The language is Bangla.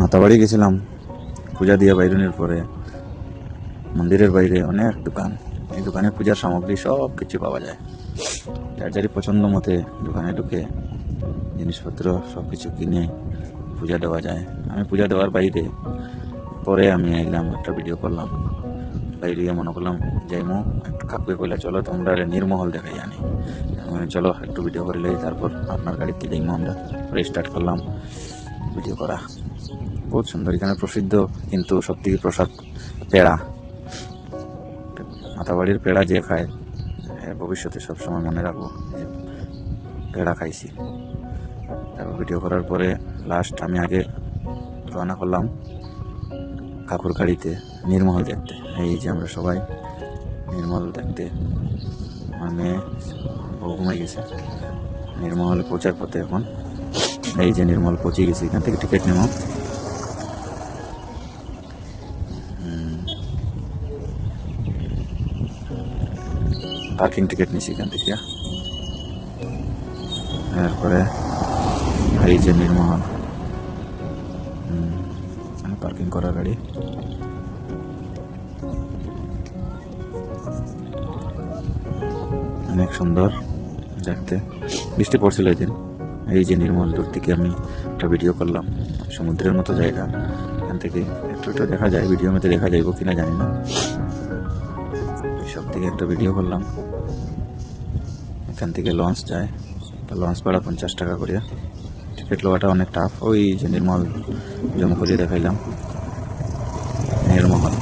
মাতাবাড়ি গেছিলাম পূজা দিয়ে বাইরনের পরে। মন্দিরের বাইরে অনেক দোকান, এই দোকানে পূজার সামগ্রী সব কিছু পাওয়া যায়। যার যারই পছন্দ মতে দোকানে ঢুকে জিনিসপত্র সব কিছু কিনে পূজা দেওয়া যায়। আমি পূজা দেওয়ার বাইরে পরে আমি এলাম, একটা ভিডিও করলাম। বাইরে মনে করলাম যাইমো, একটু কাকুয়ে কইলা চলো তোমরা নির্মহল দেখাই জানি। চলো একটু ভিডিও করলে তারপর আপনার গাড়িতে যাইমো। আমরা পরে স্টার্ট করলাম ভিডিও করা। বহুত সুন্দর, এখানে প্রসিদ্ধ কিন্তু সত্যি প্রসাদ পেড়া। মাতাবাড়ির পেড়া যে খায় ভবিষ্যতে সবসময় মনে রাখবো যে পেড়া খাইছি। তারপর ভিডিও করার পরে লাস্ট আমি আগে রওনা করলাম কাকুর গাড়িতে নির্মহল দেখতে। এই যে আমরা সবাই নির্মল দেখতে, আমার মেয়ে বউ ঘুমাই গেছে। নির্মল পৌঁছার পথে এখন। এই যে নির্মল পৌঁছে গেছি, এখান থেকে টিকিট নেব। পার্কিং টিকিট নিছি এখান থেকে। এরপরে এই যে নির্মহল, পার্কিং করা গাড়ি। অনেক সুন্দর দেখতে, বৃষ্টি পড়ছিল এই দিন। এই যে নির্মল, দূর থেকে আমি একটা ভিডিও করলাম। সমুদ্রের মতো জায়গা, এখান থেকে একটু একটু দেখা যায়, ভিডিওর মধ্যে দেখা যাইব কিনা জানি না। সব থেকে একটা ভিডিও করলাম। এখান থেকে লঞ্চ যায়, লঞ্চ ভাড়া 50 টাকা করে। টিকিট লওয়াটা অনেক টাফ। ওই যে নির্মল জম করে দেখাইলাম, নির্মল।